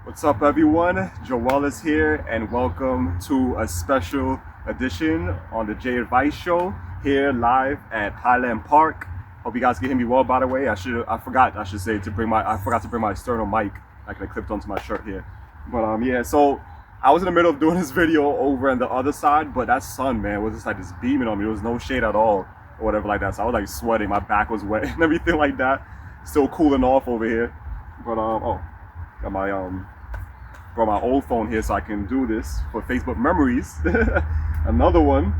What's up, everyone? Joel is here, and welcome to a special edition on the Jay Advice Show here live at Highland Park. Hope you guys can hear me well. By the way, I forgot to bring my external mic. I could have clipped onto my shirt here, but yeah. So I was in the middle of doing this video over on the other side, but that sun, man, was just like this beaming on me. There was no shade at all, or whatever like that. So I was like sweating. My back was wet and everything like that. Still cooling off over here, but oh, got my brought my old phone here so I can do this for Facebook memories. Another one,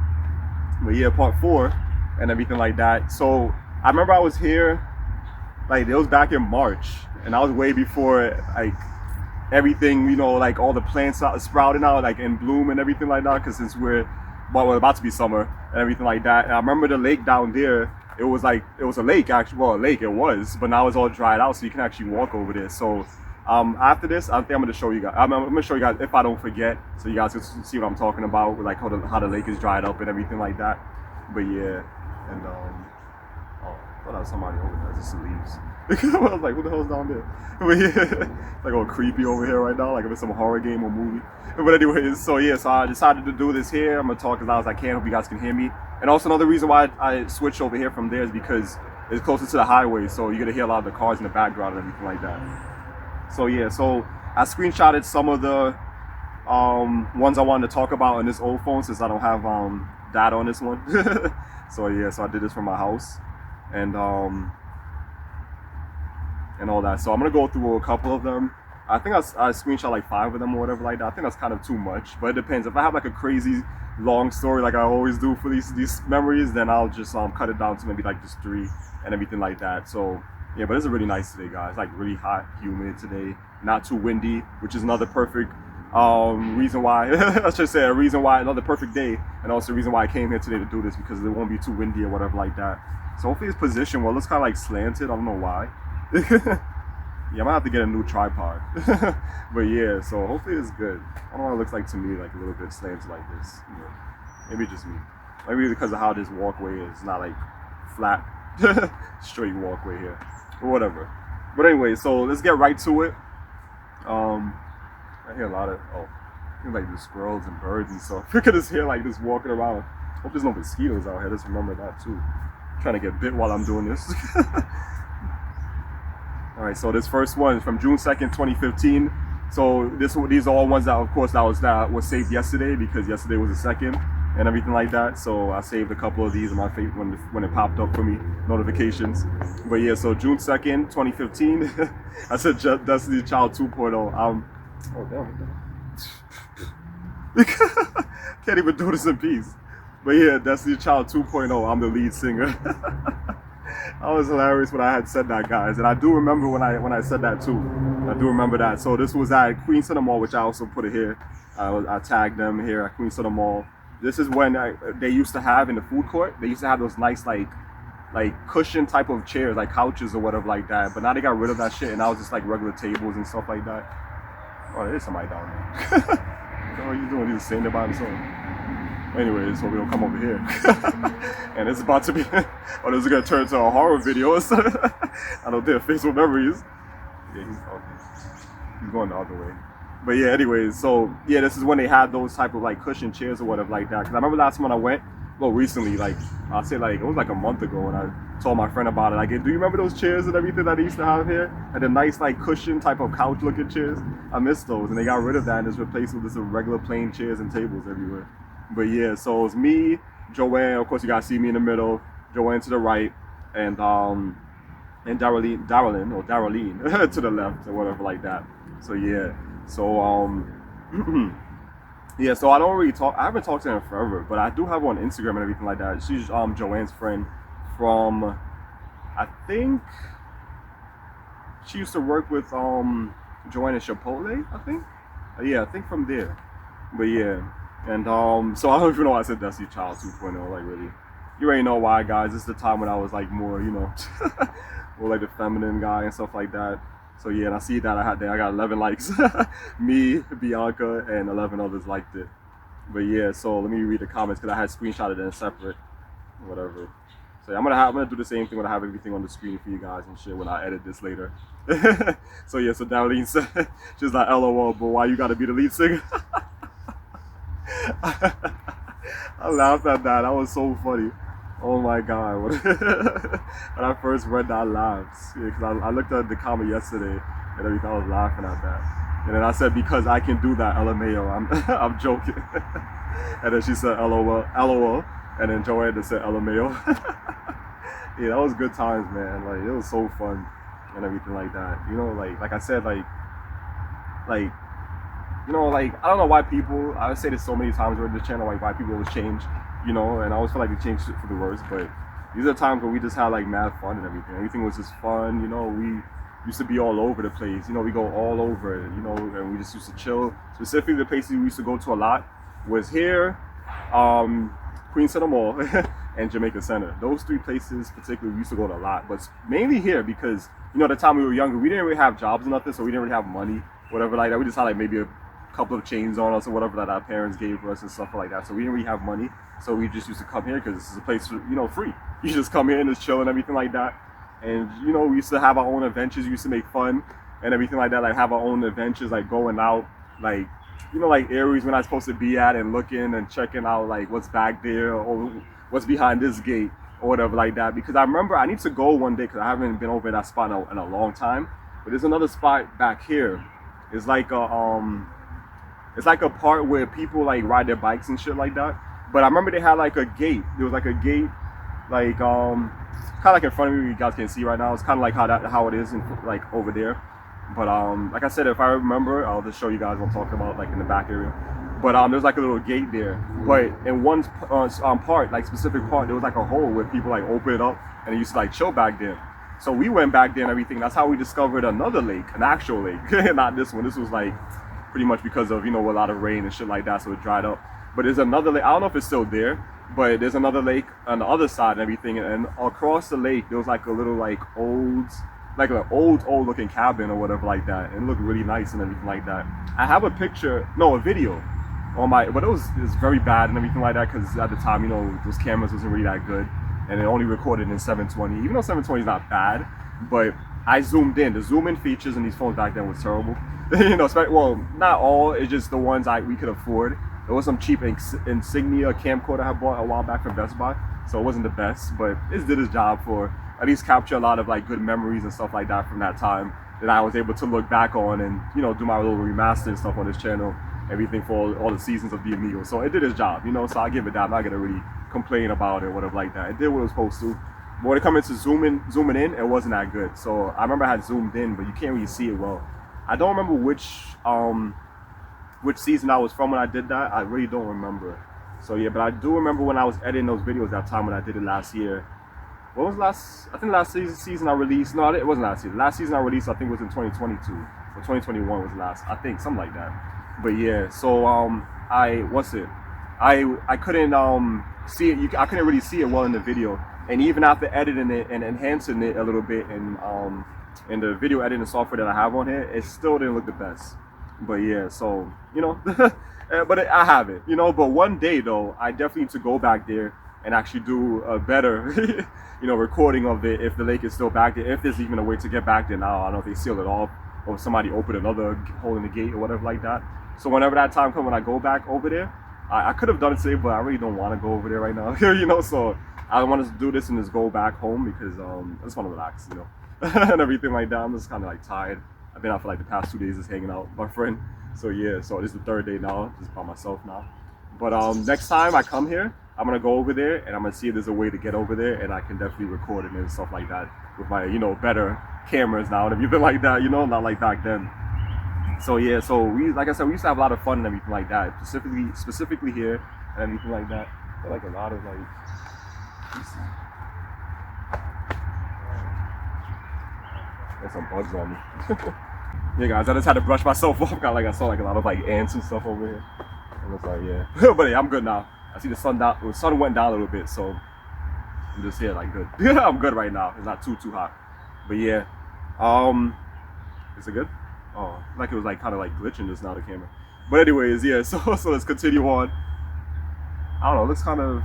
but yeah, part 4 and everything like that. So I remember I was here, like it was back in March, and I was way before like everything, like all the plants sprouting out, like in bloom and everything like that. Because since we're about to be summer and everything like that, and I remember the lake down there. It was a lake actually. Well, a lake it was, but now it's all dried out, so you can actually walk over there. So after this, I think I'm going to show you guys. I'm going to show you guys if I don't forget, so you guys can see what I'm talking about, like how the lake is dried up and everything like that. But yeah, and oh, I thought that was somebody over there. Just some leaves. I was like, who the hell's down there? But yeah, it's like all creepy over here right now, like if it's some horror game or movie. But anyways, so yeah, so I decided to do this here. I'm gonna talk as loud as I can. Hope you guys can hear me. And also another reason why I switched over here from there is because it's closer to the highway, so you're gonna hear a lot of the cars in the background and everything like that. So yeah, so I screenshotted some of the ones I wanted to talk about on this old phone since I don't have data on this one. So yeah, so I did this from my house and all that. So I'm gonna go through a couple of them. I think I screenshot like 5 of them or whatever like that. I think that's kind of too much, but it depends. If I have like a crazy long story like I always do for these memories, then I'll just cut it down to maybe like just 3 and everything like that. So yeah, but it's really nice today, guys. Like really hot, humid today, not too windy, which is another perfect reason why. I should say another perfect day, and also the reason why I came here today to do this, because it won't be too windy or whatever like that. So hopefully it's positioned well. It's kind of like slanted. I don't know why. Yeah, I might have to get a new tripod. But yeah, so hopefully it's good. I don't know what it looks like to me, like a little bit slanted like this. Maybe just me. Maybe because of how this walkway is, not like flat, straight walkway here, or whatever. But anyway, so let's get right to it. I hear a lot of like the squirrels and birds and stuff. Look at this here, like just walking around. Hope there's no mosquitoes out here. Just remember that too. I'm trying to get bit while I'm doing this. All right, so this first one is from June 2nd, 2015. So these are all ones that, of course, that was saved yesterday, because yesterday was the 2nd and everything like that. So I saved a couple of these in my face when it popped up for me, notifications. But yeah, so June 2nd, 2015. I said Destiny Child 2.0. Oh damn. Can't even do this in peace. But yeah, Destiny Child 2.0. I'm the lead singer. That was hilarious when I had said that, guys, and I do remember when I said that too. I do remember that. So this was at Queen Center Mall, which I also put it here. I tagged them here at Queen Center Mall. This is when they used to have in the food court. They used to have those nice like cushion type of chairs, like couches or whatever like that. But now they got rid of that shit, and now it's just like regular tables and stuff like that. Oh, there's somebody down there. What are you doing? He's sitting there by himself. Anyways, so we don't come over here. And it's about to be, oh, this is gonna turn into a horror video. I don't dare Facebook memories. Yeah, he's going the other way. But yeah, anyways, so yeah, this is when they had those type of like cushion chairs or whatever like that. Because I remember last time when I went, well, recently, like I'll say like it was like a month ago, and I told my friend about it. Like, do you remember those chairs and everything that they used to have here? And the nice like cushion type of couch looking chairs? I miss those, and they got rid of that and just replaced with just regular plain chairs and tables everywhere. But yeah, so it's me, Joanne. Of course, you guys see me in the middle. Joanne to the right, and Darylene to the left, or whatever like that. So yeah, so yeah. So I don't really talk. I haven't talked to her in forever, but I do have her on Instagram and everything like that. She's Joanne's friend from, I think she used to work with Joanne at Chipotle. I think. Yeah, I think from there. But yeah. And so I don't even know why I said Destiny Child 2.0, like really. You already know why, guys. This is the time when I was like more, more like the feminine guy and stuff like that. So yeah, and I see that I got 11 likes. Me, Bianca, and 11 others liked it. But yeah, so let me read the comments because I had screenshotted it in separate, whatever. So yeah, I'm gonna do the same thing when I have everything on the screen for you guys and shit when I edit this later. So yeah, so Darlene said, she's like, LOL, but why you gotta be the lead singer? I laughed at that. That was so funny. Oh my god. When I first read that, I laughed. Yeah, because I looked at the comment yesterday and everything. I was laughing at that. And then I said, because I can do that, LMAO. I'm joking. And then she said, LOL, LOL. And then Joanna said, LMAO. Yeah, that was good times, man. Like, it was so fun and everything like that. You know, like I said, like, you know, like, I don't know why people, I say this so many times on this channel, like, why people always change, you know, and I always feel like they change shit for the worse, but these are times where we just had, like, mad fun and everything. Everything was just fun, you know, we used to be all over the place, you know, we go all over, you know, and we just used to chill. Specifically, the places we used to go to a lot was here, Queen Center Mall, and Jamaica Center. Those three places particularly we used to go to a lot, but mainly here because, you know, the time we were younger, we didn't really have jobs or nothing, so we didn't really have money, whatever like that. We just had, like, maybe a couple of chains on us or whatever that our parents gave us and stuff like that. So we didn't really have money. So we just used to come here because this is a place, you know, free. You just come here and just chill and everything like that. And, you know, we used to have our own adventures. We used to make fun and everything like that. Like, have our own adventures, like going out, like, you know, like areas we're not supposed to be at and looking and checking out, like, what's back there or what's behind this gate or whatever like that. Because I remember I need to go one day because I haven't been over that spot in a long time. But there's another spot back here. It's like a part where people, like, ride their bikes and shit like that. But I remember they had, like, a gate. There was, like, a gate, like, kind of like in front of me. You guys can see right now. It's kind of like how it is like over there. But like I said, if I remember, I'll just show you guys what I'm talking about, like in the back area. But there's like a little gate there. But in one part, like specific part, there was like a hole where people like open it up and they used to like chill back there. So we went back there and everything. That's how we discovered another lake, an actual lake, not this one. This was like pretty much because of, you know, a lot of rain and shit like that, so it dried up. But there's another lake. I don't know if it's still there, but there's another lake on the other side and everything. And across the lake, there was like a little like like an old looking cabin or whatever like that. And it looked really nice and everything like that. I have a picture, no, a video on my, but it was very bad and everything like that because at the time, you know, those cameras wasn't really that good. And it only recorded in 720, even though 720 is not bad, but I zoomed in. The zoom in features in these phones back then was terrible. You know, well, not all, it's just the ones we could afford. There was some cheap Insignia camcorder I bought a while back from Best Buy, so it wasn't the best, but it did its job for at least capture a lot of like good memories and stuff like that from that time that I was able to look back on and, you know, do my little remaster and stuff on this channel, everything for all the seasons of the Amigos. So it did its job, you know, so I give it that. I'm not gonna really complain about it or whatever like that. It did what it was supposed to. But when it comes to zooming in, it wasn't that good. So I remember I had zoomed in, but you can't really see it well. I don't remember which season I was from when I did that. I really don't remember. So yeah, but I do remember when I was editing those videos that time when I did it last year. What was last? I think last season I released. No, it wasn't last season. Last season I released, I think, was in 2022 or 2021 was last. I think something like that. But yeah, so I couldn't see it. I couldn't really see it well in the video. And even after editing it and enhancing it a little bit in the video editing software that I have on here, it still didn't look the best. But yeah, so, you know, but I have it, you know. But one day though, I definitely need to go back there and actually do a better, you know, recording of it if the lake is still back there. If there's even a way to get back there now, I don't know if they seal it off or somebody opened another hole in the gate or whatever like that. So whenever that time comes when I go back over there, I could have done it today, but I really don't want to go over there right now, you know. So I want to do this and just go back home because I just want to relax, you know, and everything like that. I'm just kind of like tired. I've been out for like the past 2 days just hanging out with my friend. So yeah, so this is the third day now, just by myself now. But next time I come here, I'm gonna go over there and I'm gonna see if there's a way to get over there and I can definitely record it and stuff like that with my, you know, better cameras now and everything like that, you know, not like back then. So yeah, so like I said, we used to have a lot of fun and everything like that, specifically here and everything like that. But like a lot of like, there's some bugs on me. Yeah, guys, I just had to brush myself off. I saw like a lot of like ants and stuff over here. And it's like, yeah, but yeah, I'm good now. I see the sun went down a little bit, so I'm just here like good. Yeah, I'm good right now. It's not too hot. But yeah, is it good? Oh, like it was like kind of like glitching just now, the camera. But anyways, yeah, so let's continue on. I don't know, looks kind of,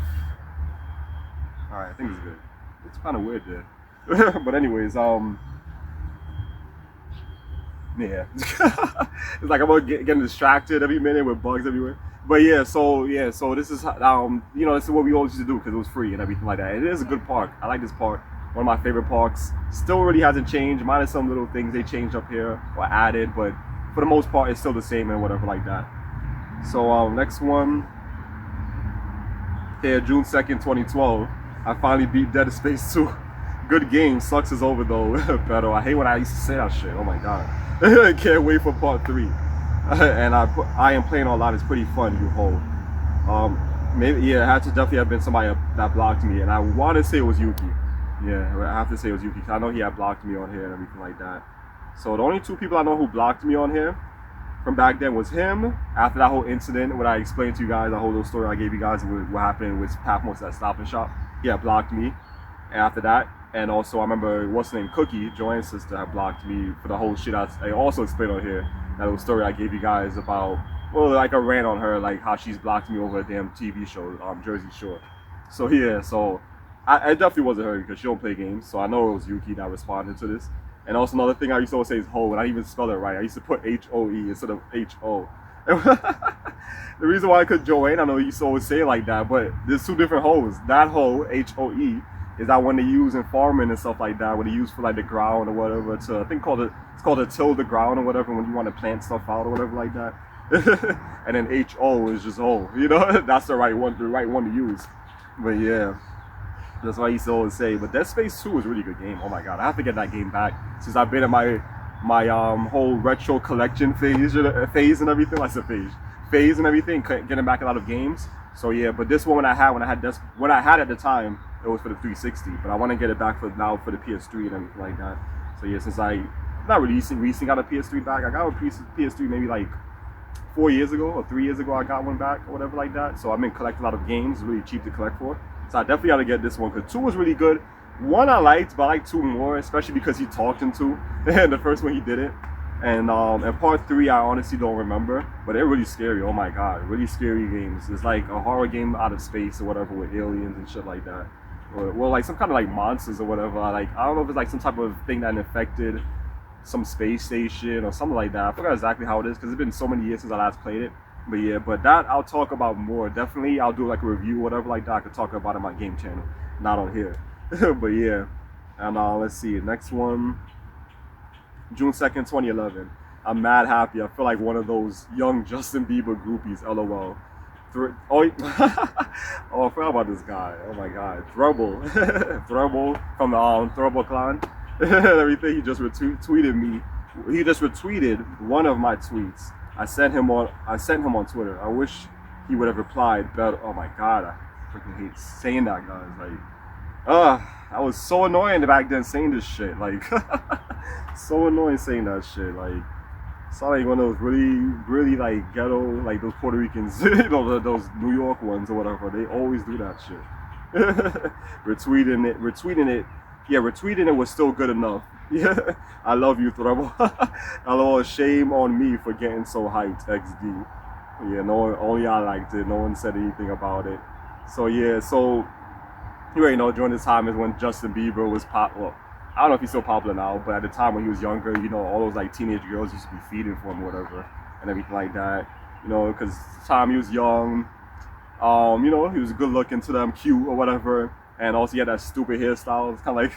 all right, I think it's good. It's kind of weird there. But anyways, yeah, it's like I'm getting distracted every minute with bugs everywhere. But so this is this is what we always used to do because it was free and everything like that. It is a good park. I like this park. One of my favorite parks. Still really hasn't changed, minus some little things they changed up here or added, but for the most part, it's still the same and whatever like that. So next one here, June 2nd, 2012. I finally beat Dead Space 2. Good game. Sucks is over though. Pero I hate when I used to say that shit. Oh my god. Can't wait for part 3. And I am playing online. It's pretty fun, you hold. Maybe, yeah, it had to definitely have been somebody that blocked me, and I want to say it was Yuki. Yeah, I have to say it was Yuki, because I know he had blocked me on here and everything like that. So the only 2 people I know who blocked me on here from back then was him. After that whole incident, when I explained to you guys, the whole little story I gave you guys, what happened with Pathmos at Stop and Shop, he had blocked me. And after that, and also I remember, what's her name, Cookie, Joanne's sister, had blocked me for the whole shit I also explained on here. That little story I gave you guys about, well, like a rant on her, like how she's blocked me over a damn TV show, Jersey Shore. So yeah, so I definitely wasn't her because she don't play games. So I know it was Yuki that responded to this. And also another thing I used to always say is hoe, and I didn't even spell it right. I used to put H-O-E instead of H-O. The reason why I could Joanne, I know you used to always say it like that, but there's 2 different hoes. That hoe, H-O-E, is that one they use in farming and stuff like that, when they use for like the ground or whatever to, I think it's called a till the ground or whatever, when you want to plant stuff out or whatever like that. And then H-O is just hoe, you know. That's the right one to use. But yeah, that's what I used to always say. But Dead Space 2 is a really good game. Oh my god, I have to get that game back since I've been in my whole retro collection phase and everything. Like phase and everything, getting back a lot of games. So yeah, but this one when I had at the time, it was for the 360, but I want to get it back for the PS3 and everything like that. So yeah, since I not recently got a PS3 back, I got a PS3 maybe like 4 years ago or 3 years ago. I got one back or whatever like that. So I've been collecting a lot of games. It's really cheap to collect for. So I definitely got to get this one because 2 was really good. 1 I liked, but I like 2 more, especially because he talked in 2. And the first one he did it. And part 3 I honestly don't remember, but they're really scary. Oh my god, really scary games. It's like a horror game out of space or whatever with aliens and shit like that. Well, like some kind of like monsters or whatever. Like I don't know if it's like some type of thing that infected some space station or something like that. I forgot exactly how it is because it's been so many years since I last played it. But yeah, but that I'll talk about more. Definitely, I'll do like a review, whatever like that. I could talk about it on my game channel, not on here. But yeah, and let's see. Next one, June 2nd, 2011. I'm mad happy. I feel like one of those young Justin Bieber groupies. LOL. Oh, I forgot about this guy. Oh my god, Throuble, Throuble from the Throuble clan. Everything. He just tweeted me. He just retweeted one of my tweets. I sent him on Twitter. I wish he would have replied better. Oh my god, I freaking hate saying that, guys. Like, I was so annoying back then saying this shit. Like, so annoying saying that shit. Like, it's like one of those really like ghetto, like those Puerto Ricans, you know, those New York ones or whatever. They always do that shit. Retweeting it. Yeah, retweeting it was still good enough. Yeah, I love you, Throuble. Hello, shame on me for getting so hyped, XD. Yeah, only I liked it. No one said anything about it. So yeah, so you already know during this time is when Justin Bieber was well, I don't know if he's still popular now, but at the time when he was younger, you know, all those like teenage girls used to be feeding for him or whatever and everything like that. You know, because the time he was young, you know, he was good looking to them, cute or whatever. And also he had that stupid hairstyle. It's kind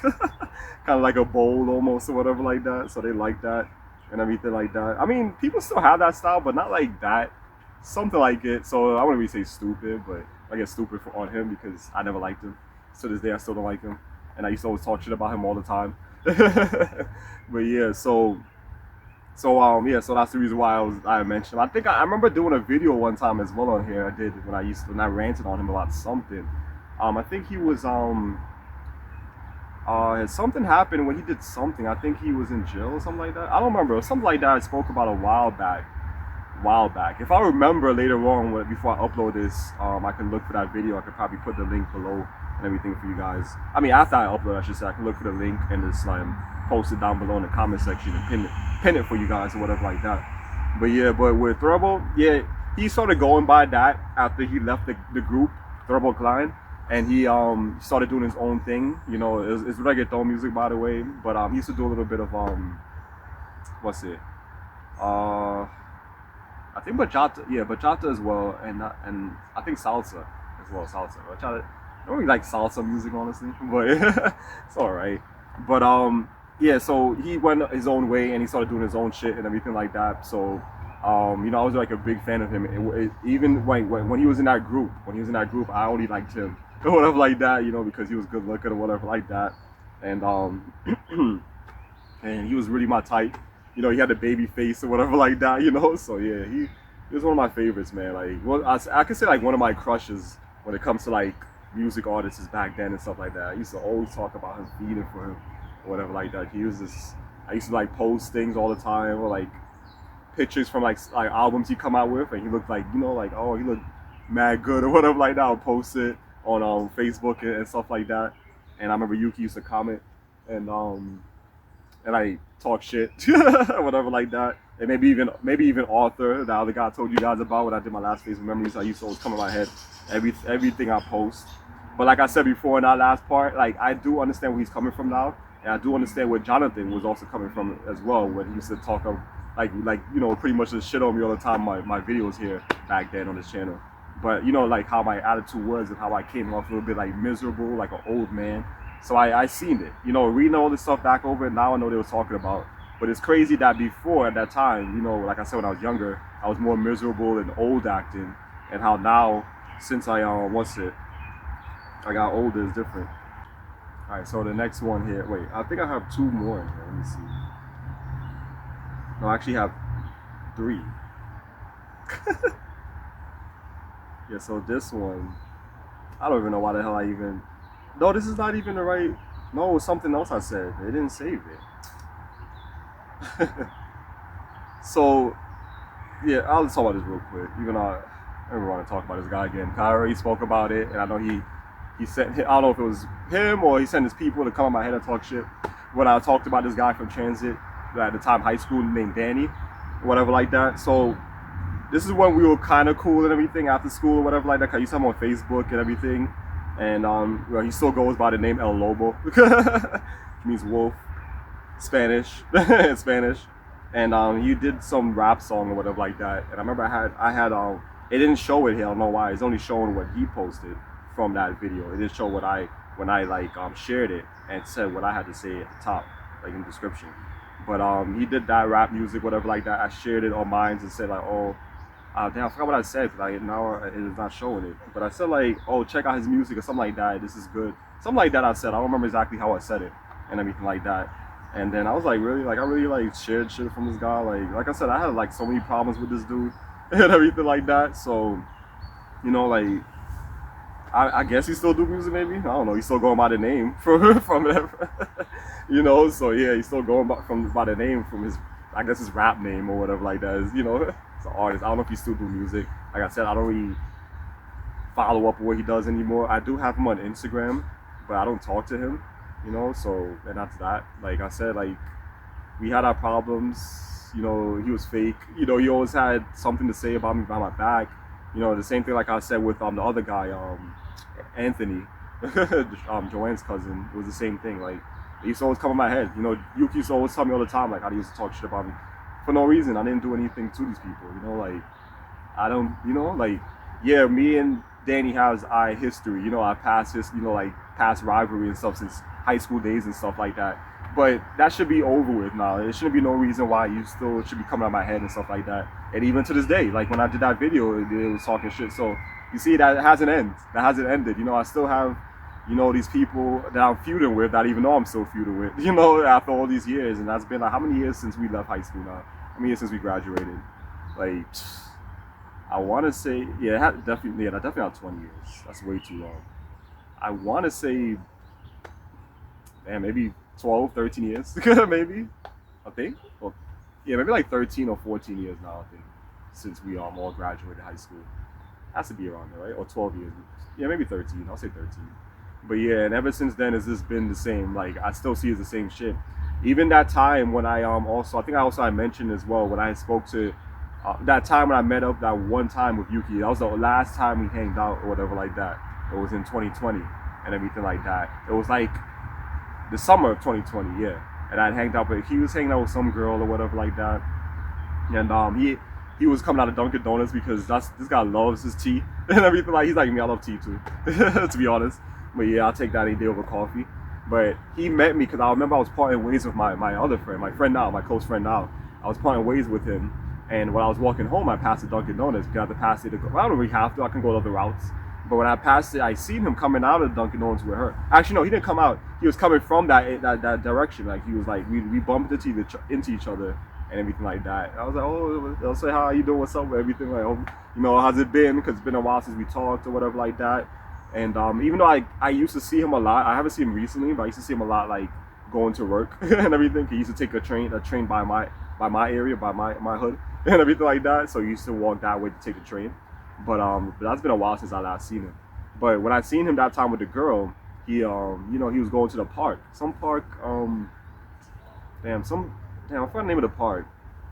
of like a bowl almost or whatever like that. So they like that and everything like that. I mean, people still have that style, but not like that. Something like it. So I wouldn't really say stupid, but I get stupid on him because I never liked him. To this day, I still don't like him. And I used to always talk shit about him all the time. But yeah, so that's the reason why I mentioned him. I think I remember doing a video one time as well on here. I did when I ranted on him about something. I think he was something happened when he did something. I think he was in jail or something like that. I don't remember. It was something like that I spoke about a while back. If I remember later on, before I upload this, I can look for that video. I could probably put the link below and everything for you guys. I mean, after I upload, I should say, I can look for the link and just post it down below in the comment section and pin it for you guys or whatever like that. But yeah, but with Throuble, yeah, he started going by that after he left the group, Throuble Clan. and he started doing his own thing. You know, it's reggaeton music, by the way, but he used to do a little bit of what's it? I think bachata, yeah, bachata as well, and I think salsa as well, salsa. Bachata, I don't really like salsa music honestly, but it's all right. But yeah, so he went his own way and he started doing his own shit and everything like that. So you know, I was like a big fan of him. Even when he was in that group, I only liked him or whatever like that, you know, because he was good looking or whatever like that, and and he was really my type. You know, he had a baby face or whatever like that, you know. So yeah, he was one of my favorites, man. Like, well, I could say like one of my crushes when it comes to like music artists back then and stuff like that. I used to always talk about him, feeding for him or whatever like that. He was this. I used to like post things all the time or like pictures from like albums he come out with, and he looked like, you know, like, oh, he looked mad good or whatever like that. I'll post it on Facebook and stuff like that. And I remember Yuki used to comment and I talk shit, whatever like that. And maybe even Arthur, the other guy I told you guys about when I did my last Facebook memories. I used to always come in my head everything I post. But like I said before in that last part, like I do understand where he's coming from now, and I do understand where Jonathan was also coming from as well, when he used to talk of like you know, pretty much just shit on me all the time my videos here back then on this channel. But you know, like how my attitude was and how I came off a little bit like miserable, like an old man. So I seen it, you know, reading all this stuff back over, and now I know they were talking about. But it's crazy that before, at that time, you know, like I said, when I was younger, I was more miserable and old acting, and how now, since I I got older, is different. All right, so the next one here. Wait, I think I have two more in here. Let me see. No, I actually have three. Yeah, so this one, I don't even know why the hell I even. No, this is not even the right. No, it was something else I said. They didn't save it. So, yeah, I'll talk about this real quick. Even though I don't want to talk about this guy again. I already spoke about it, and I know he sent. I don't know if it was him or he sent his people to come on my head and talk shit. When I talked about this guy from Transit, at the time high school, named Danny, whatever like that. So this is when we were kind of cool and everything after school or whatever like that. Cause I used to have him on Facebook and everything, and well, he still goes by the name El Lobo, means wolf, Spanish, in Spanish, and he did some rap song or whatever like that. And I remember I had it didn't show it here. I don't know why. It's only showing what he posted from that video. It didn't show what when I like shared it and said what I had to say at the top, like in the description. But he did that rap music, whatever like that. I shared it on mine and said like, oh, damn, I forgot what I said. Like now it is not showing it. But I said like, oh, check out his music or something like that. This is good. Something like that I said. I don't remember exactly how I said it and everything like that. And then I was like, really, like I really like shared shit from this guy. Like I said, I had like so many problems with this dude and everything like that. So, you know, like I guess he still do music maybe. I don't know. He's still going by the name from it. You know, so yeah, he's still going by the name from his, I guess his rap name or whatever like that is, you know, it's an artist. I don't know if he still do music. Like I said, I don't really follow up with what he does anymore. I do have him on Instagram, but I don't talk to him, you know, so, and that's that. Like I said, like, we had our problems, you know, he was fake, you know, he always had something to say about me behind my back, you know, the same thing like I said with the other guy, Anthony, Joanne's cousin. It was the same thing, like, it used to always come in my head, you know, Yuki used to always tell me all the time, like, how he used to talk shit about me, for no reason. I didn't do anything to these people, you know, like, I don't, you know, like, yeah, me and Danny has our history, you know, our past history, you know, like, past rivalry and stuff since high school days and stuff like that, but that should be over with now. There shouldn't be no reason why you still should be coming out my head and stuff like that, and even to this day, like, when I did that video, it was talking shit, so, you see, that hasn't ended, you know, I still have, you know, these people that I'm feuding with that even though I'm still feuding with, you know, after all these years. And that's been like, how many years since we left high school now? How many years since we graduated? Like, I want to say, yeah, definitely not 20 years. That's way too long. I want to say, man, maybe 12, 13 years, maybe, I think. Well, yeah, maybe like 13 or 14 years now, I think, since we all graduated high school. Has to be around there, right? Or 12 years. Yeah, maybe 13. I'll say 13. But yeah, and ever since then, it's just been the same. Like, I still see it as the same shit. Even that time when I I mentioned as well, when I spoke to, that time when I met up that one time with Yuki, that was the last time we hanged out or whatever like that. It was in 2020 and everything like that. It was like the summer of 2020, yeah. And I'd hanged out with, he was hanging out with some girl or whatever like that. And he was coming out of Dunkin' Donuts because this guy loves his tea and everything. Like, he's like me, I love tea too, to be honest. But yeah, I'll take that any day over coffee. But he met me because I remember I was parting ways with my other friend, my friend now, my close friend now. I was parting ways with him, and when I was walking home, I passed the Dunkin' Donuts. Got to pass it to go. Well, I don't really have to. I can go other routes. But when I passed it, I seen him coming out of Dunkin' Donuts with her. Actually, no, he didn't come out. He was coming from that direction. Like, he was like, we bumped into each other and everything like that. I was like, oh, I'll say, how you doing? What's up? Everything like, oh, you know, how's it been? Because it's been a while since we talked or whatever like that. And even though I used to see him a lot, I haven't seen him recently, but I used to see him a lot, like going to work and everything. He used to take a train by my area, by my hood and everything like that. So he used to walk that way to take the train. But that's been a while since I last seen him. But when I seen him that time with the girl, he he was going to the park, some park, I forgot the name of the park.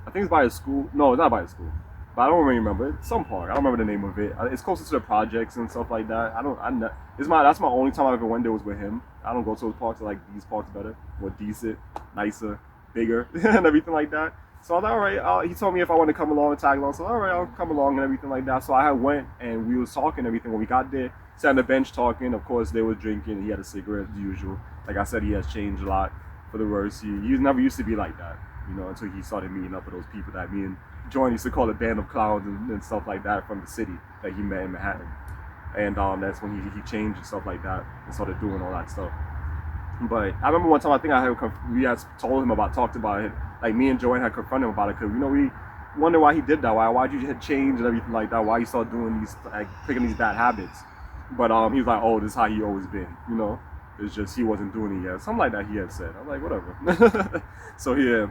I think it's by his school. No, it's not by his school. But I don't really remember. It's some park. I don't remember the name of it. It's closer to the projects and stuff like that. That's my only time I ever went there was with him. I don't go to those parks. I like these parks better. More decent, nicer, bigger, and everything like that. So I was like, all right. He told me if I wanted to come along and tag along. So all right, I'll come along and everything like that. So I went and we was talking and everything. When we got there, sat on the bench talking. Of course, they were drinking. He had a cigarette as usual. Like I said, he has changed a lot for the worse. He never used to be like that, until he started meeting up with those people that me and Jordan used to call a band of clowns and stuff like that from the city that he met in Manhattan. And that's when he changed and stuff like that and started doing all that stuff. But I remember one time, I think we had talked about it. Like, me and Joanne had confronted him about it because, we wonder why he did that. Why'd you change and everything like that? Why he started doing these, like, picking these bad habits? But he was like, oh, this is how he always been, It's just he wasn't doing it yet. Something like that he had said. I was like, whatever. So, yeah.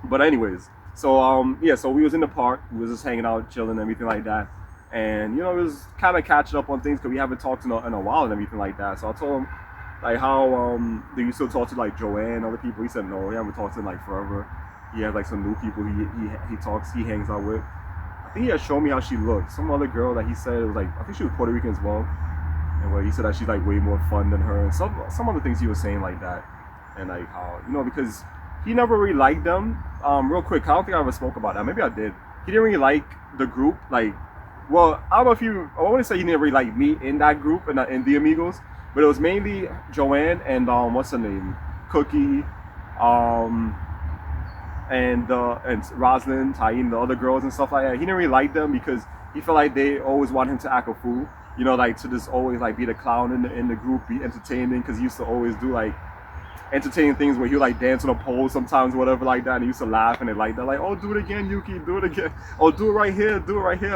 But anyways, so so we was in the park. We was just hanging out, chilling, everything like that. And, it was kind of catching up on things because we haven't talked in a while and everything like that. So I told him, like, how do you still talk to, like, Joanne and other people? He said no, he haven't talked to them, like, forever. He has, like, some new people he hangs out with. I think he had shown me how she looked. Some other girl that he said was like, I think she was Puerto Rican as well. And he said that she's, like, way more fun than her. And some other things he was saying like that. And, like, how, because he never really liked them. Real quick, I don't think I ever spoke about that. Maybe I did. He didn't really like the group. Like, well, I don't know I want to say he didn't really like me in that group, in the Amigos. But it was mainly Joanne and what's her name, Cookie, and Rosalind, Taine, the other girls and stuff like that. He didn't really like them because he felt like they always want him to act a fool, like to just always like be the clown in the group, be entertaining, because he used to always do like entertaining things where he would like dance on a pole sometimes, whatever like that, and he used to laugh and they like that, like, oh, do it again, Yuki, do it again, oh, do it right here,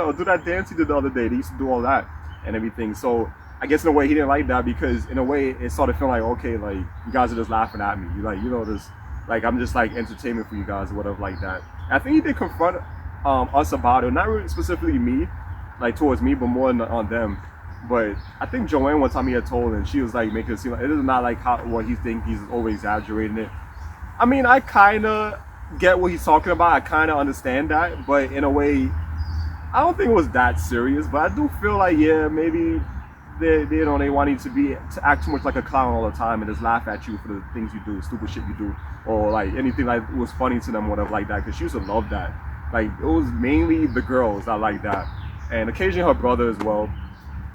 or do that dance he did the other day. They used to do all that and everything. So I guess in a way he didn't like that because in a way it started feeling like, okay, like, you guys are just laughing at me. You like, this, like, I'm just like entertainment for you guys or whatever like that. And I think he did confront us about it, not really specifically me, like towards me, but more on them. But I think Joanne one time he had told, and she was like making it seem like it is not like what he thinks, he's over exaggerating it. I mean, I kind of get what he's talking about. I kind of understand that, but in a way, I don't think it was that serious. But I do feel like, yeah, maybe they want you to act too much like a clown all the time and just laugh at you for the things you do, stupid shit you do, or like anything like was funny to them, whatever like that. Because she used to love that. Like, it was mainly the girls that like that, and occasionally her brother as well.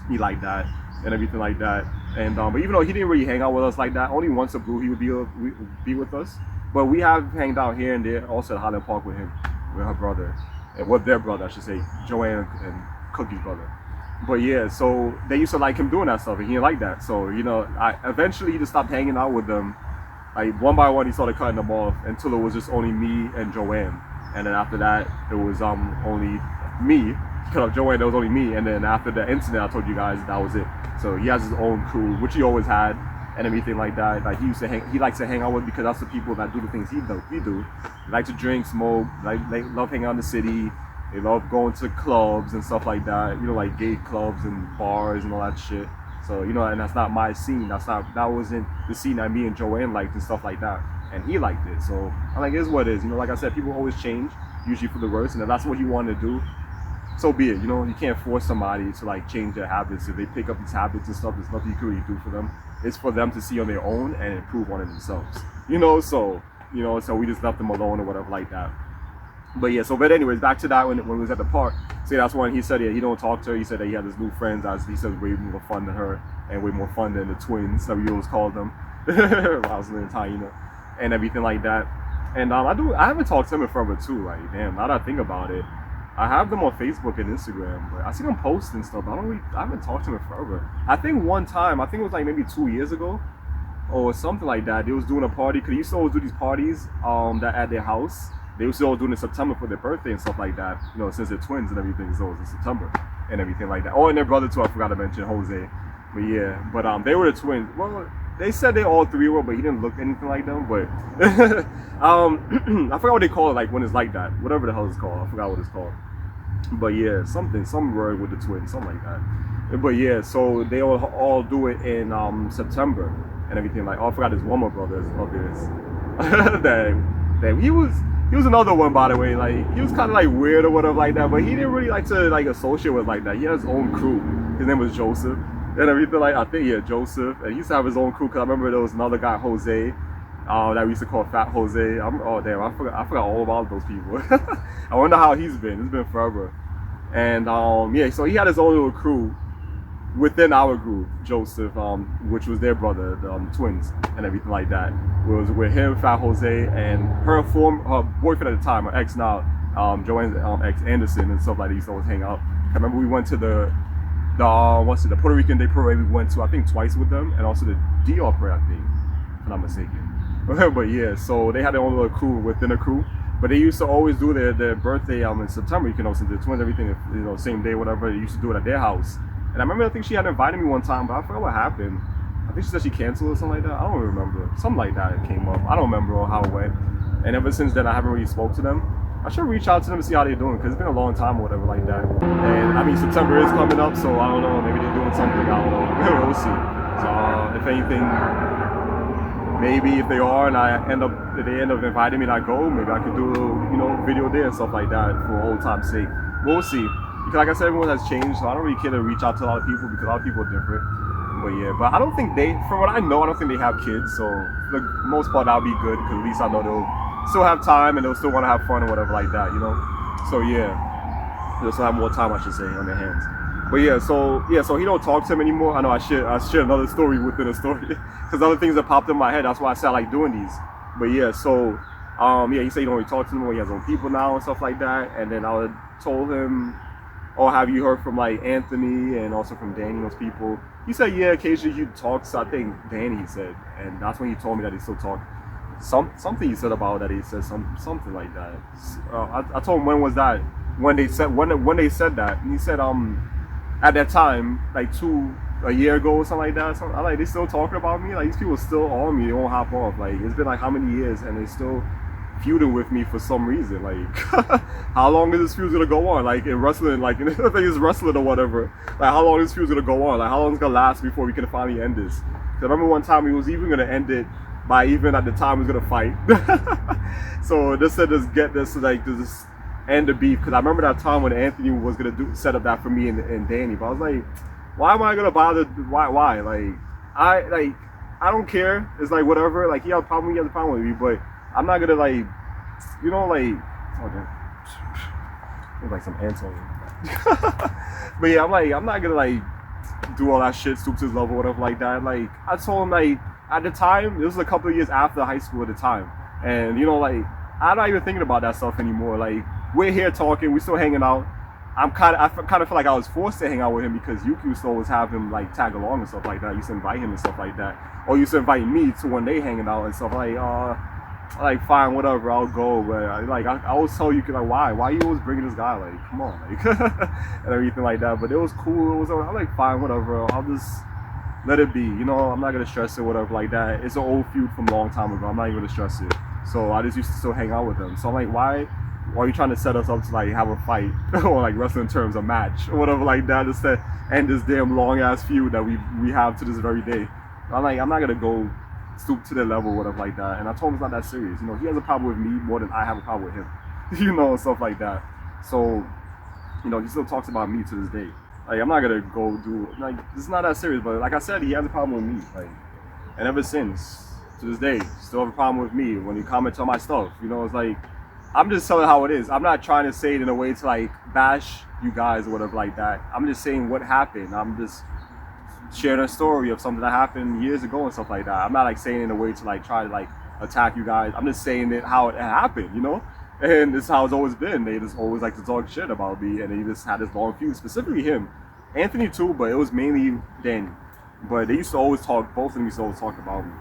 He liked that and everything like that. And but even though he didn't really hang out with us like that, only once a blue he would be with us. But we have hanged out here and there, also at Highland Park with him, with her brother, and with their brother, I should say, Joanne and Cookie's brother. But yeah, so they used to like him doing that stuff, and he didn't like that. So eventually he just stopped hanging out with them. Like, one by one, he started cutting them off until it was just only me and Joanne. And then after that, it was only me. Cut off Joanne, it was only me. And then after the incident, I told you guys, that was it. So he has his own crew, which he always had, and everything like that. Like, he likes to hang out with, because that's the people that do the things he do. They like to drink, smoke, they love hanging out in the city. They love going to clubs and stuff like that, like gay clubs and bars and all that shit. So, and that's not my scene. That wasn't the scene that me and Joanne liked and stuff like that. And he liked it. So I'm like, it is what it is. Like I said, people always change, usually for the worse. And if that's what he wanted to do, so be it. You know, you can't force somebody to like change their habits. If they pick up these habits and stuff, there's nothing you can really do for them. It's for them to see on their own and improve on it themselves. You know, so so we just left them alone or whatever like that. But yeah, so but anyways, back to that when we was at the park. See, that's when he said he don't talk to her. He said that he had his new friends. As he said, way more fun than her and way more fun than the twins that we always called them, Rosalind and Taina, and everything like that. And I haven't talked to him in forever too. Like damn, now that I think about it, I have them on Facebook and Instagram, but I see them post and stuff. I haven't talked to him in forever. I think one time, I think it was like maybe 2 years ago or something like that. They was doing a party because they used to always do these parties that at their house. They used to always do it in September for their birthday and stuff like that. You know, since they're twins and everything, so it was in September and everything like that. Oh, and their brother too. I forgot to mention Jose. But yeah, but they were the twins. Well, they said they all three were, but he didn't look anything like them. But I forgot what they call it, like when it's like that. Whatever the hell it's called. I forgot what it's called. But yeah, some word with the twins, something like that. But yeah, so they all do it in September and everything. Like, oh, I forgot his one more brother of his. that he was another one, by the way. Like, he was kind of like weird or whatever like that, but he didn't really like to like associate with like that. He had his own crew. His name was Joseph and everything. Like, I think, yeah, Joseph. And he used to have his own crew because I remember there was another guy, Jose, that we used to call Fat Jose. Oh damn, I forgot all about those people. I wonder how he's been. It's been forever. And yeah, so he had his own little crew within our group, Joseph, which was their brother, the twins, and everything like that. It was with him, Fat Jose, and her boyfriend at the time, her ex now, Joanne's ex Anderson, and stuff like that. Used to always hang out. I remember we went to the Puerto Rican Day Parade. We went to, I think, twice with them, and also the Dior Parade, I think, if I'm not mistaken. But yeah, so they had their own little crew within a crew. But they used to always do their birthday in September. You know, since the twins, everything, same day, whatever. They used to do it at their house. And I remember, I think she had invited me one time, but I forgot what happened. I think she said she canceled or something like that. I don't remember. Something like that came up. I don't remember how it went. And ever since then, I haven't really spoke to them. I should reach out to them and see how they're doing, because it's been a long time or whatever like that. And I mean, September is coming up, so I don't know. Maybe they're doing something. I don't know. We'll see. So if anything, maybe if they are and they end up inviting me and I go, maybe I could do a little, video there and stuff like that for old time's sake. We'll see. Because like I said, everyone has changed, so I don't really care to reach out to a lot of people because a lot of people are different. But yeah, but I don't think from what I know, I don't think they have kids. So for the most part, that'll be good because at least I know they'll still have time and they'll still want to have fun or whatever like that, So yeah, they'll still have more time, I should say, on their hands. But yeah, so he don't talk to him anymore. I know I share another story within a story because other things that popped in my head. That's why I said I like doing these. But yeah, so he said he don't really talk to them. He has his own people now and stuff like that. And then I told him, oh, have you heard from like Anthony and also from Danny, those people? He said, yeah, occasionally he talks. I think Danny, he said, and that's when he told me that he still talks. Something he said about that. He said something like that. I told him when was that? When they said that, and he said at that time, like a year ago or something like that. So I'm like, they still talking about me? Like, these people still on me. They won't hop off. Like, it's been like how many years and they still feuding with me for some reason. Like, how long is this feud gonna go on? Like in wrestling, like I think it's wrestling or whatever. Like, how long is this feud gonna go on? Like, how long is it gonna last before we can finally end this? Because I remember one time he was even gonna end it by even at the time he was gonna fight. So this said, just get this, like, just end the beef. Because I remember that time when Anthony was gonna set up that for me and Danny. But I was like, why am I gonna bother? Why? Like, I don't care. It's like whatever. Like, he has a problem with me, but I'm not gonna like, like, okay, there's like some ants on me. But yeah, I'm not gonna like do all that shit, stoop to his level, whatever like that. Like, I told him, like, at the time, this was a couple of years after high school at the time, and like, I'm not even thinking about that stuff anymore. Like, we're here talking, we're still hanging out. I kind of feel like I was forced to hang out with him because Yuki used to always have him like tag along and stuff like that. I used to invite him and stuff like that, or used to invite me to when they hanging out and stuff like, fine, whatever, I'll go. But I always tell you, like, why you always bringing this guy? Like, come on, like, and everything like that. But it was cool. I'm like, fine, whatever. I'll just let it be. I'm not gonna stress it, whatever like that. It's an old feud from a long time ago. I'm not even gonna stress it. So I just used to still hang out with him. So I'm like, why are you trying to set us up to like have a fight or like wrestling terms, a match or whatever like that, just to end this damn long ass feud that we have to this very day? I'm like, I'm not gonna go stoop to their level, whatever like that. And I told him it's not that serious. He has a problem with me more than I have a problem with him. And stuff like that. So You know, he still talks about me to this day. Like, I'm not gonna go do, like, it's not that serious, but like I said, he has a problem with me. Like, and ever since, to this day, still have a problem with me when he comments on my stuff. You know, it's like, I'm just telling how it is. I'm not trying to say it in a way to like bash you guys or whatever like that. I'm just saying what happened. I'm just sharing a story of something that happened years ago and stuff like that. I'm not like saying it in a way to like try to like attack you guys. I'm just saying it how it happened, you know? And this is how it's always been. They just always like to talk shit about me, and they just had this long feud, specifically him. Anthony too, but it was mainly Danny. But they used to always talk, both of them used to always talk about me.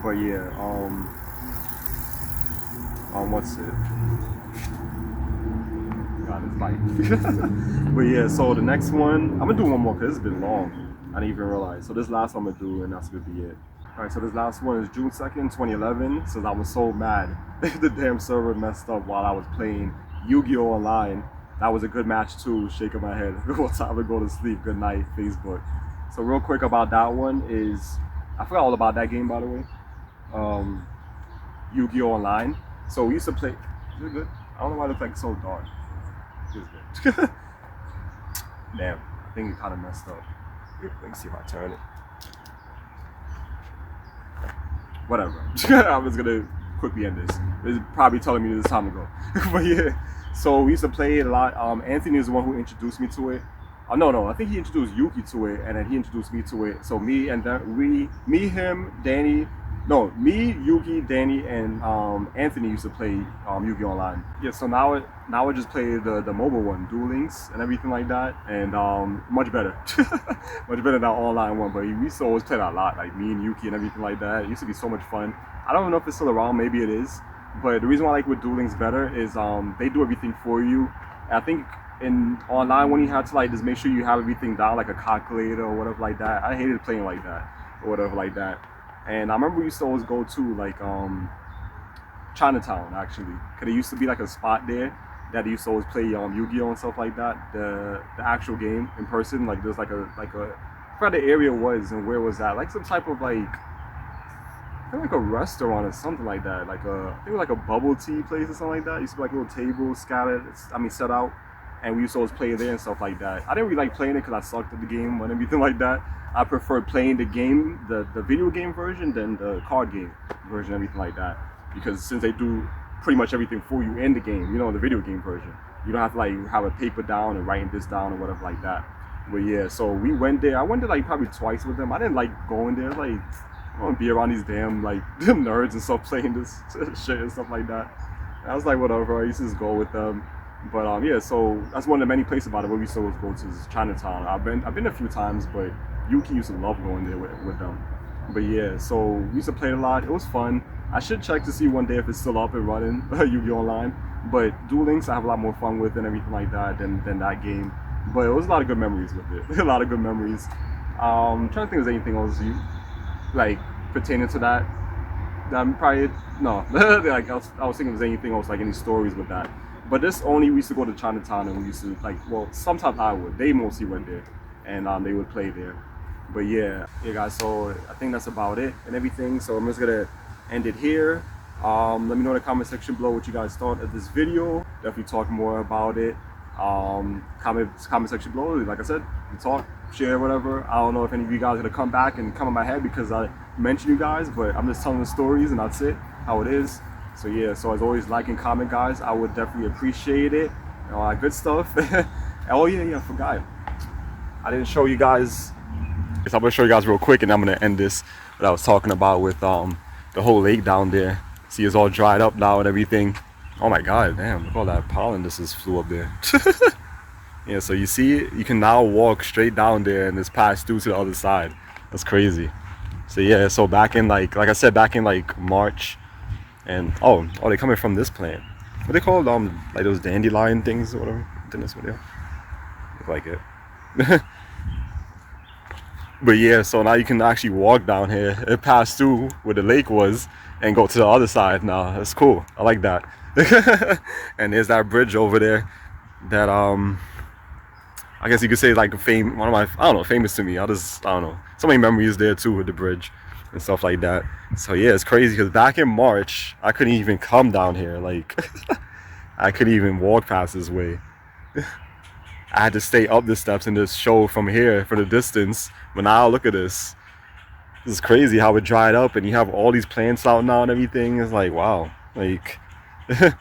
But yeah, what's it? God, it's bite. But yeah, so the next one, I'm gonna do one more because it's been long. I didn't even realize. So this last one I'm gonna do, and that's gonna be it. Alright, so this last one is June 2nd, 2011, since I was so mad the damn server messed up while I was playing Yu-Gi-Oh! Online. That was a good match too, shaking my head. What time to go to sleep, good night, Facebook. So real quick about that one is, I forgot all about that game by the way. Yu-Gi-Oh! Online. So we used to play, is it good? I don't know why it looks like so dark. It's good. Damn, I think it kind of messed up. Let me see if I turn it. Whatever. I'm just gonna quickly end this. It's probably telling me this time ago. But yeah, so we used to play it a lot. Anthony is the one who introduced me to it. No, I think he introduced Yuki to it, and then he introduced me to it. So me and him, Danny, me, Yuki, Danny, and Anthony used to play Yu-Gi-Oh! Online. Yeah, so now I just play the mobile one, Duel Links and everything like that, and much better, much better than the online one. But we used to always play that a lot, like me and Yuki and everything like that. It used to be so much fun. I don't know if it's still around, maybe it is, but the reason why I like with Duel Links better is they do everything for you. And I think in online when you have to like just make sure you have everything down, like a calculator or whatever like that. I hated playing like that or whatever like that. And I remember we used to always go to like Chinatown actually, because there used to be like a spot there that they used to always play Yu-Gi-Oh! And stuff like that. The actual game in person, like there's like a I forgot the area was and where was that? Like some type of like, I think like a restaurant or something like that. Like I think it was like a bubble tea place or something like that. It used to be like little tables scattered, set out. And we used to always play there and stuff like that. I didn't really like playing it because I sucked at the game and everything like that. I prefer playing the game, the video game version, than the card game version, everything like that. Because since they do pretty much everything for you in the game, you know, in the video game version, you don't have to like have a paper down and writing this down or whatever like that. But yeah, so we went there. I went there like probably twice with them. I didn't like going there. Like, I don't want to be around these damn like them nerds and stuff playing this shit and stuff like that. And I was like, whatever. I used to just go with them. But yeah, so that's one of the many places about it where we still go to is Chinatown. I've been a few times, but Yuki used to love going there with them. But yeah, so we used to play it a lot. It was fun. I should check to see one day if it's still up and running, Yu-Gi-Oh! Online. But Duel Links I have a lot more fun with and everything like that than that game. But it was a lot of good memories with it. A lot of good memories. I'm trying to think if there's anything else you like pertaining to that. Probably no. Like I was thinking if there's anything else, like any stories with that. But this only, we used to go to Chinatown and we used to like, well, sometimes I would. They mostly went there and they would play there. But yeah, guys, so I think that's about it and everything. So I'm just gonna end it here. Let me know in the comment section below what you guys thought of this video. Definitely talk more about it. Comment section below, like I said, we talk, share, whatever. I don't know if any of you guys are gonna come back and come in my head because I mentioned you guys, but I'm just telling the stories and that's it, how it is. So yeah, so as always, like and comment, guys. I would definitely appreciate it. All that good stuff. Oh yeah, I forgot. I didn't show you guys. I'm gonna show you guys real quick, and I'm gonna end this. What I was talking about with the whole lake down there. See, it's all dried up now and everything. Oh my God, damn! Look at all that pollen this just flew up there. Yeah, so you see, you can now walk straight down there and just pass through to the other side. That's crazy. So yeah, so back in like I said, back in like March. And oh, they're coming from this plant. What they called like those dandelion things or whatever in this video. Look like it. But yeah, so now you can actually walk down here and pass through where the lake was and go to the other side now. That's cool. I like that. And there's that bridge over there that I guess you could say like one of my, I don't know, famous to me. I don't know. So many memories there too with the bridge and stuff like that. So yeah, it's crazy because back in March I couldn't even come down here. Like I couldn't even walk past this way. I had to stay up the steps and just show from here for the distance. But now look at this. This is crazy how it dried up and you have all these plants out now and everything. It's like, wow. Like, look at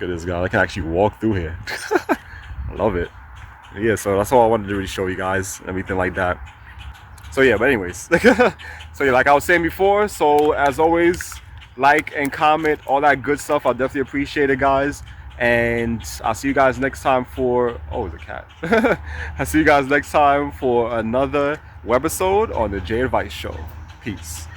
this guy. I can actually walk through here. I love it. Yeah, so that's all I wanted to really show you guys and everything like that. So yeah, but anyways. So yeah, like I was saying before, so as always, like and comment, all that good stuff. I definitely appreciate it, guys. And I'll see you guys next time for, oh, it's a cat. I'll see you guys next time for another webisode on the Jay Advice Show. Peace.